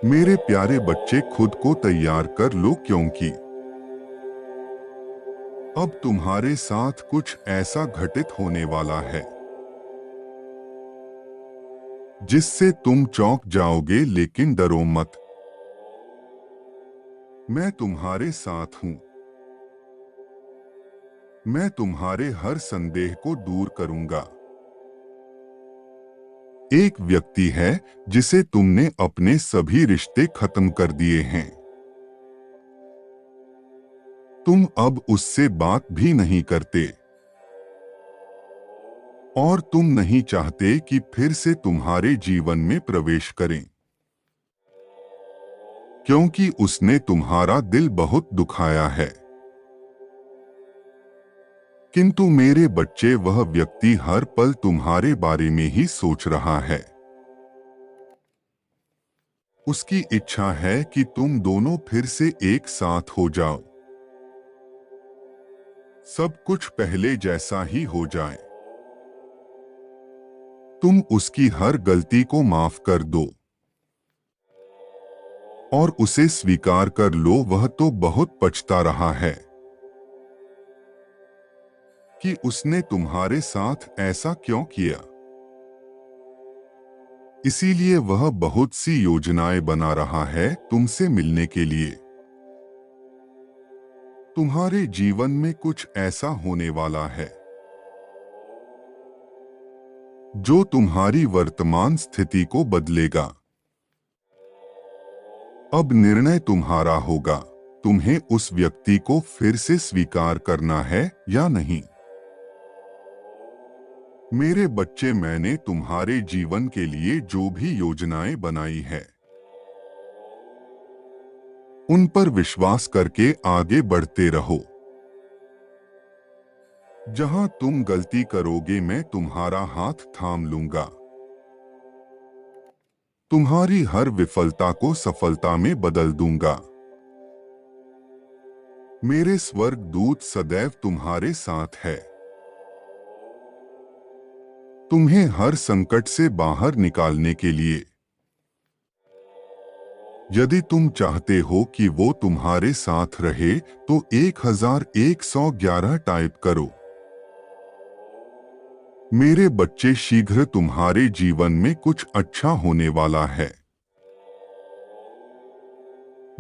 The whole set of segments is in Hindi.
मेरे प्यारे बच्चे, खुद को तैयार कर लो, क्योंकि अब तुम्हारे साथ कुछ ऐसा घटित होने वाला है जिससे तुम चौंक जाओगे, लेकिन डरो मत। मैं तुम्हारे साथ हूं। मैं तुम्हारे हर संदेह को दूर करूंगा। एक व्यक्ति है जिसे तुमने अपने सभी रिश्ते खत्म कर दिए हैं। तुम अब उससे बात भी नहीं करते और तुम नहीं चाहते कि फिर से तुम्हारे जीवन में प्रवेश करें, क्योंकि उसने तुम्हारा दिल बहुत दुखाया है। किंतु मेरे बच्चे, वह व्यक्ति हर पल तुम्हारे बारे में ही सोच रहा है। उसकी इच्छा है कि तुम दोनों फिर से एक साथ हो जाओ। सब कुछ पहले जैसा ही हो जाए। तुम उसकी हर गलती को माफ कर दो और उसे स्वीकार कर लो। वह तो बहुत पछता रहा है कि उसने तुम्हारे साथ ऐसा क्यों किया। इसीलिए वह बहुत सी योजनाएं बना रहा है तुमसे मिलने के लिए। तुम्हारे जीवन में कुछ ऐसा होने वाला है जो तुम्हारी वर्तमान स्थिति को बदलेगा। अब निर्णय तुम्हारा होगा, तुम्हें उस व्यक्ति को फिर से स्वीकार करना है या नहीं। मेरे बच्चे, मैंने तुम्हारे जीवन के लिए जो भी योजनाएं बनाई है, उन पर विश्वास करके आगे बढ़ते रहो। जहां तुम गलती करोगे, मैं तुम्हारा हाथ थाम लूंगा। तुम्हारी हर विफलता को सफलता में बदल दूंगा। मेरे स्वर्गदूत सदैव तुम्हारे साथ है। तुम्हें हर संकट से बाहर निकालने के लिए। यदि तुम चाहते हो कि वो तुम्हारे साथ रहे तो 1111 टाइप करो। मेरे बच्चे, शीघ्र तुम्हारे जीवन में कुछ अच्छा होने वाला है।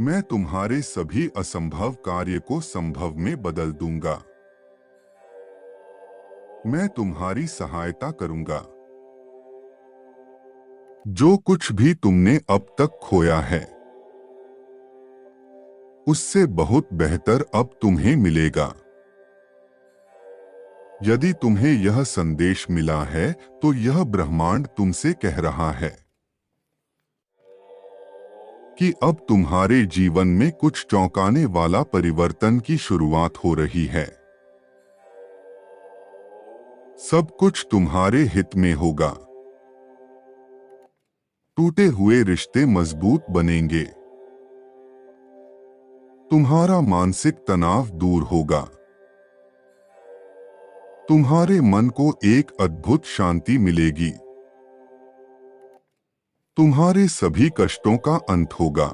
मैं तुम्हारे सभी असंभव कार्य को संभव में बदल दूंगा। मैं तुम्हारी सहायता करूंगा। जो कुछ भी तुमने अब तक खोया है, उससे बहुत बेहतर अब तुम्हें मिलेगा। यदि तुम्हें यह संदेश मिला है तो यह ब्रह्मांड तुमसे कह रहा है कि अब तुम्हारे जीवन में कुछ चौंकाने वाला परिवर्तन की शुरुआत हो रही है। सब कुछ तुम्हारे हित में होगा। टूटे हुए रिश्ते मजबूत बनेंगे। तुम्हारा मानसिक तनाव दूर होगा। तुम्हारे मन को एक अद्भुत शांति मिलेगी। तुम्हारे सभी कष्टों का अंत होगा।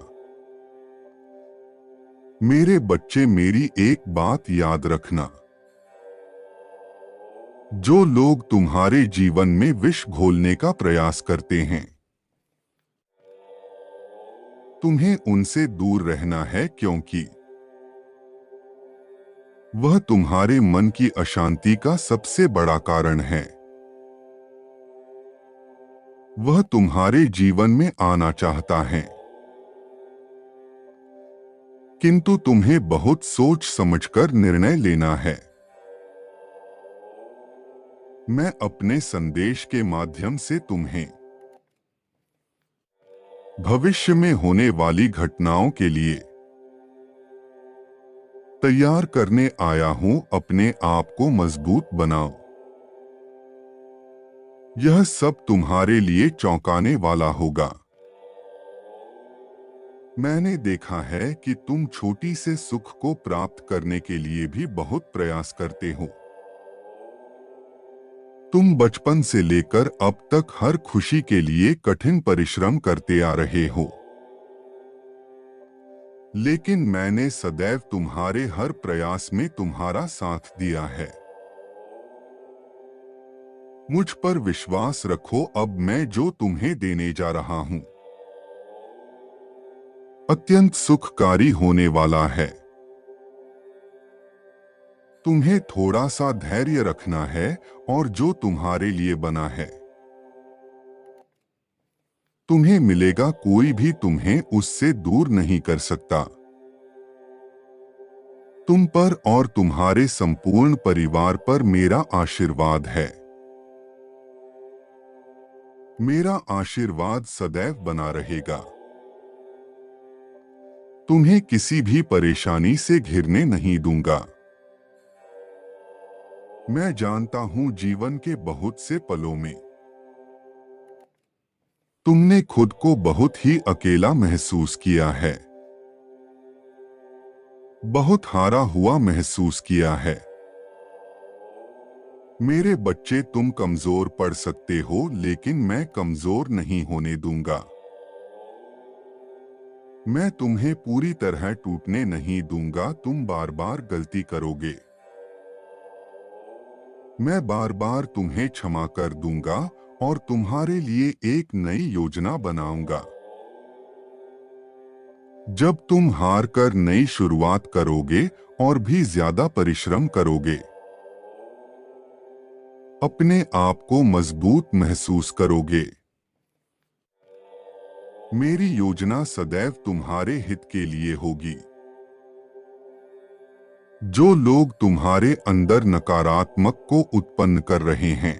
मेरे बच्चे, मेरी एक बात याद रखना। जो लोग तुम्हारे जीवन में विष घोलने का प्रयास करते हैं, तुम्हें उनसे दूर रहना है, क्योंकि वह तुम्हारे मन की अशांति का सबसे बड़ा कारण है। वह तुम्हारे जीवन में आना चाहता है, किंतु तुम्हें बहुत सोच समझकर निर्णय लेना है। मैं अपने संदेश के माध्यम से तुम्हें भविष्य में होने वाली घटनाओं के लिए तैयार करने आया हूं। अपने आप को मजबूत बनाओ। यह सब तुम्हारे लिए चौंकाने वाला होगा। मैंने देखा है कि तुम छोटी से सुख को प्राप्त करने के लिए भी बहुत प्रयास करते हो। तुम बचपन से लेकर अब तक हर खुशी के लिए कठिन परिश्रम करते आ रहे हो। लेकिन मैंने सदैव तुम्हारे हर प्रयास में तुम्हारा साथ दिया है। मुझ पर विश्वास रखो, अब मैं जो तुम्हें देने जा रहा हूं अत्यंत सुखकारी होने वाला है। तुम्हें थोड़ा सा धैर्य रखना है और जो तुम्हारे लिए बना है तुम्हें मिलेगा, कोई भी तुम्हें उससे दूर नहीं कर सकता। तुम पर और तुम्हारे संपूर्ण परिवार पर मेरा आशीर्वाद है। मेरा आशीर्वाद सदैव बना रहेगा। तुम्हें किसी भी परेशानी से घिरने नहीं दूंगा। मैं जानता हूं जीवन के बहुत से पलों में तुमने खुद को बहुत ही अकेला महसूस किया है, बहुत हारा हुआ महसूस किया है। मेरे बच्चे, तुम कमजोर पड़ सकते हो, लेकिन मैं कमजोर नहीं होने दूंगा। मैं तुम्हें पूरी तरह टूटने नहीं दूंगा। तुम बार बार गलती करोगे, मैं बार बार तुम्हें क्षमा कर दूंगा और तुम्हारे लिए एक नई योजना बनाऊंगा। जब तुम हार कर नई शुरुआत करोगे और भी ज्यादा परिश्रम करोगे, अपने आप को मजबूत महसूस करोगे। मेरी योजना सदैव तुम्हारे हित के लिए होगी। जो लोग तुम्हारे अंदर नकारात्मक को उत्पन्न कर रहे हैं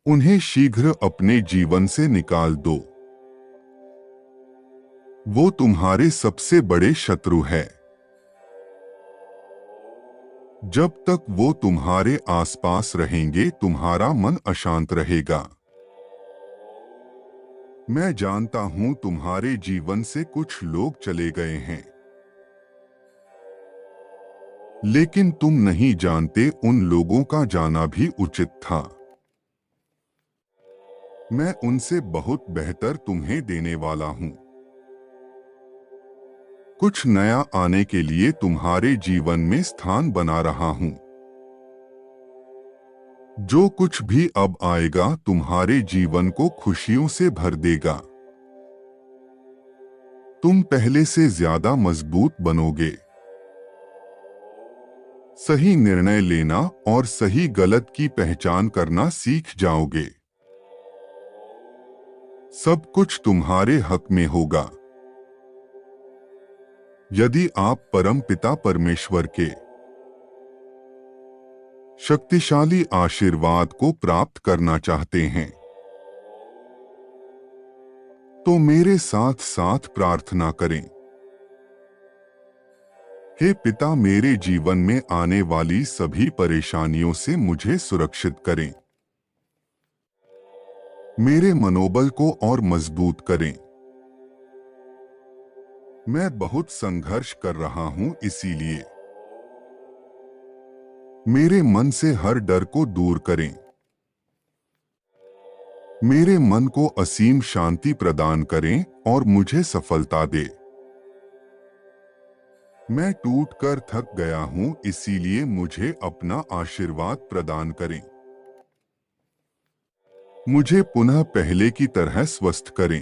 उन्हें शीघ्र अपने जीवन से निकाल दो। वो तुम्हारे सबसे बड़े शत्रु है। जब तक वो तुम्हारे आसपास रहेंगे तुम्हारा मन अशांत रहेगा। मैं जानता हूं तुम्हारे जीवन से कुछ लोग चले गए हैं, लेकिन तुम नहीं जानते उन लोगों का जाना भी उचित था। मैं उनसे बहुत बेहतर तुम्हें देने वाला हूं। कुछ नया आने के लिए तुम्हारे जीवन में स्थान बना रहा हूं। जो कुछ भी अब आएगा तुम्हारे जीवन को खुशियों से भर देगा। तुम पहले से ज्यादा मजबूत बनोगे। सही निर्णय लेना और सही गलत की पहचान करना सीख जाओगे। सब कुछ तुम्हारे हक में होगा। यदि आप परम पिता परमेश्वर के शक्तिशाली आशीर्वाद को प्राप्त करना चाहते हैं तो मेरे साथ साथ प्रार्थना करें। हे पिता, मेरे जीवन में आने वाली सभी परेशानियों से मुझे सुरक्षित करें। मेरे मनोबल को और मजबूत करें। मैं बहुत संघर्ष कर रहा हूं, इसीलिए मेरे मन से हर डर को दूर करें। मेरे मन को असीम शांति प्रदान करें और मुझे सफलता दे। मैं टूटकर थक गया हूं, इसीलिए मुझे अपना आशीर्वाद प्रदान करें। मुझे पुनः पहले की तरह स्वस्थ करें।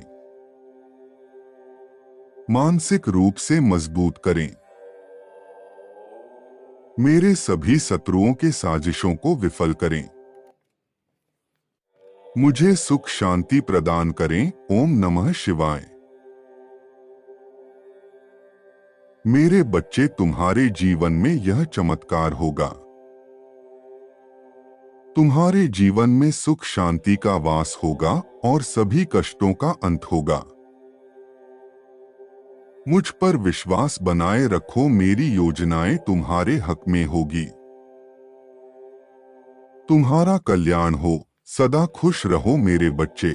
मानसिक रूप से मजबूत करें। मेरे सभी शत्रुओं के साजिशों को विफल करें। मुझे सुख शांति प्रदान करें। ओम नमः शिवाय। मेरे बच्चे, तुम्हारे जीवन में यह चमत्कार होगा। तुम्हारे जीवन में सुख शांति का वास होगा और सभी कष्टों का अंत होगा। मुझ पर विश्वास बनाए रखो, मेरी योजनाएं तुम्हारे हक में होगी। तुम्हारा कल्याण हो। सदा खुश रहो मेरे बच्चे।